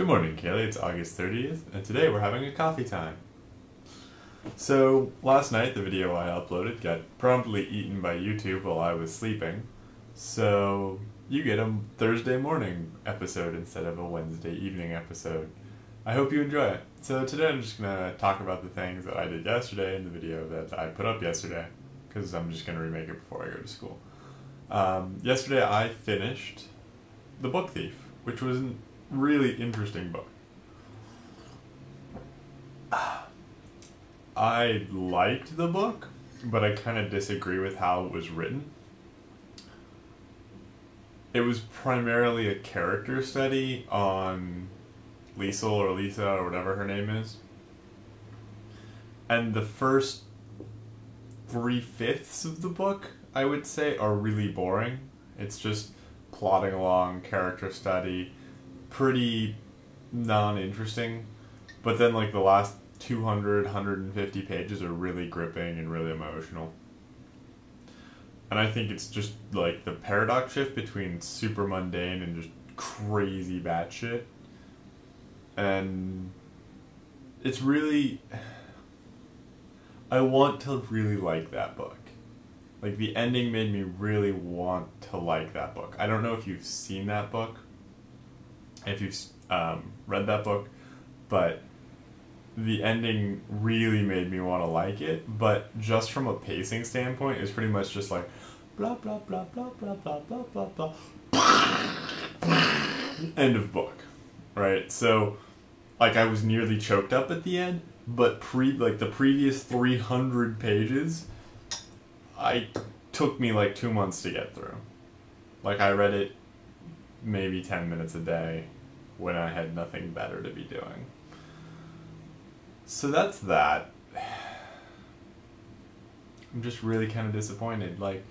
Good morning, Kaylee. It's August 30th, and today we're having a coffee time. So, last night the video I uploaded got promptly eaten by YouTube while I was sleeping, so you get a Thursday morning episode instead of a Wednesday evening episode. I hope you enjoy it. So today I'm just going to talk about the things that I did yesterday in the video that I put up yesterday, because I'm just going to remake it before I go to school. Yesterday I finished The Book Thief, which was a really interesting book. I liked the book, but I kind of disagree with how it was written. It was primarily a character study on Liesel or Lisa or whatever her name is. And the first 3/5 of the book, I would say, are really boring. It's just plodding along, character study, pretty non-interesting. But then like the last 200, 150 pages are really gripping and really emotional. And I think it's just like the paradox shift between super mundane and just crazy batshit. And it's really... I want to really like that book. Like, the ending made me really want to like that book. I don't know if you've seen that book, if you've read that book, but the ending really made me want to like it. But just from a pacing standpoint, it's pretty much just like blah blah blah blah blah blah blah blah blah end of book, right? So like I was nearly choked up at the end, but the previous 300 pages took me like 2 months to get through. Like I read it maybe 10 minutes a day when I had nothing better to be doing. So that's that. I'm just really kind of disappointed. Like,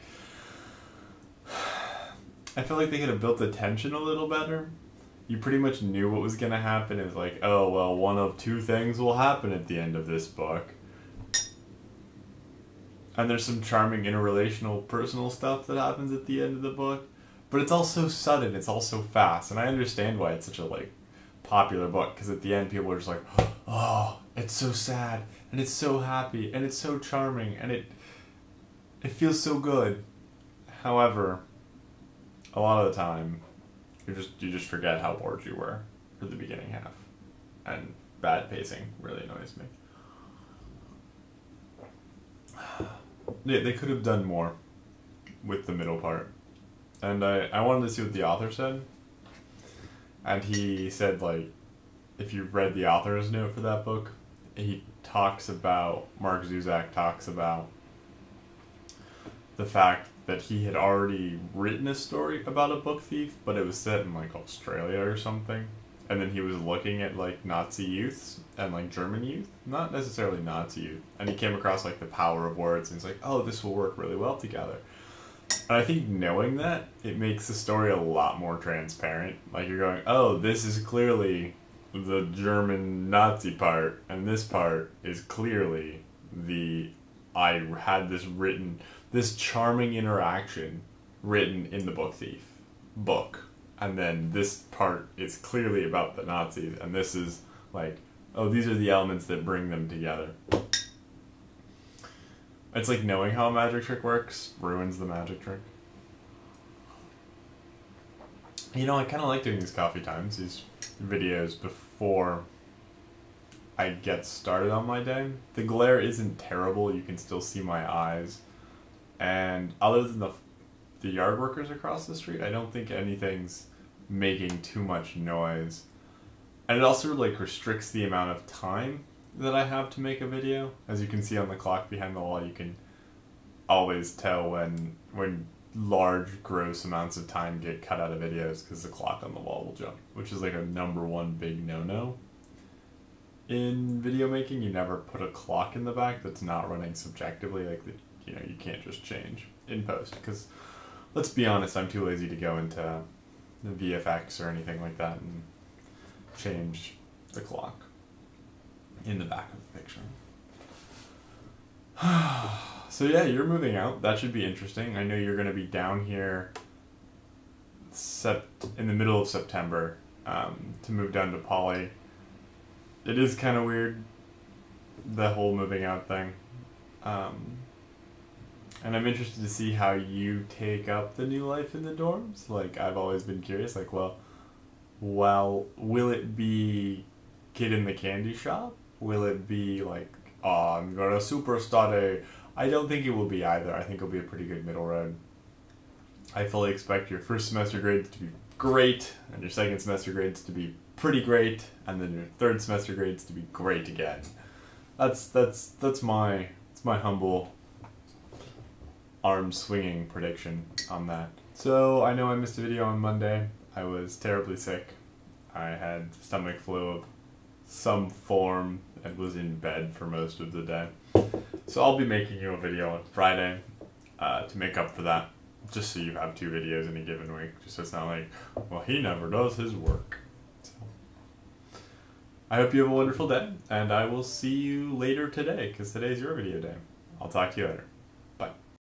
I feel like they could have built the tension a little better. You pretty much knew what was going to happen. It was like, oh, well, one of two things will happen at the end of this book. And there's some charming interrelational personal stuff that happens at the end of the book. But it's all so sudden, it's all so fast. And I understand why it's such a, like, popular book. Because at the end, people are just like, oh, it's so sad. And it's so happy. And it's so charming. And it feels so good. However, a lot of the time, you just forget how bored you were for the beginning half. And bad pacing really annoys me. They could have done more with the middle part. And I wanted to see what the author said. And he said, like, if you've read the author's note for that book, Mark Zuzak talks about the fact that he had already written a story about a book thief, but it was set in, like, Australia or something. And then he was looking at, like, Nazi youths and, like, German youth. Not necessarily Nazi youth. And he came across, like, the power of words, and he's like, oh, this will work really well together. And I think knowing that, it makes the story a lot more transparent. Like, you're going, oh, this is clearly the German Nazi part, and this part is clearly I had this charming interaction written in the Book Thief book. And then this part is clearly about the Nazis, and this is like, oh, these are the elements that bring them together. It's like knowing how a magic trick works ruins the magic trick. You know, I kind of like doing these coffee times, these videos before I get started on my day. The glare isn't terrible, you can still see my eyes. And other than the yard workers across the street, I don't think anything's making too much noise. And it also like restricts the amount of time that I have to make a video. As you can see on the clock behind the wall, you can always tell when large, gross amounts of time get cut out of videos because the clock on the wall will jump, which is like a #1 big no-no. In video making, you never put a clock in the back that's not running subjectively, like you can't just change in post, because let's be honest, I'm too lazy to go into the VFX or anything like that and change the clock in the back of the picture. So yeah, you're moving out. That should be interesting. I know you're going to be down here in the middle of September to move down to Poly. It is kind of weird, the whole moving out thing. And I'm interested to see how you take up the new life in the dorms. Like, I've always been curious, like, well, will it be kid in the candy shop? Will it be like, oh, I'm gonna super study? I don't think it will be either. I think it'll be a pretty good middle road. I fully expect your first semester grades to be great, and your second semester grades to be pretty great, and then your third semester grades to be great again. That's my humble arm swinging prediction on that. So I know I missed a video on Monday. I was terribly sick. I had stomach flu of some form and was in bed for most of the day. So I'll be making you a video on Friday to make up for that. Just so you have 2 videos in a given week. Just so it's not like, well, he never does his work. So, I hope you have a wonderful day, and I will see you later today, because today's your video day. I'll talk to you later.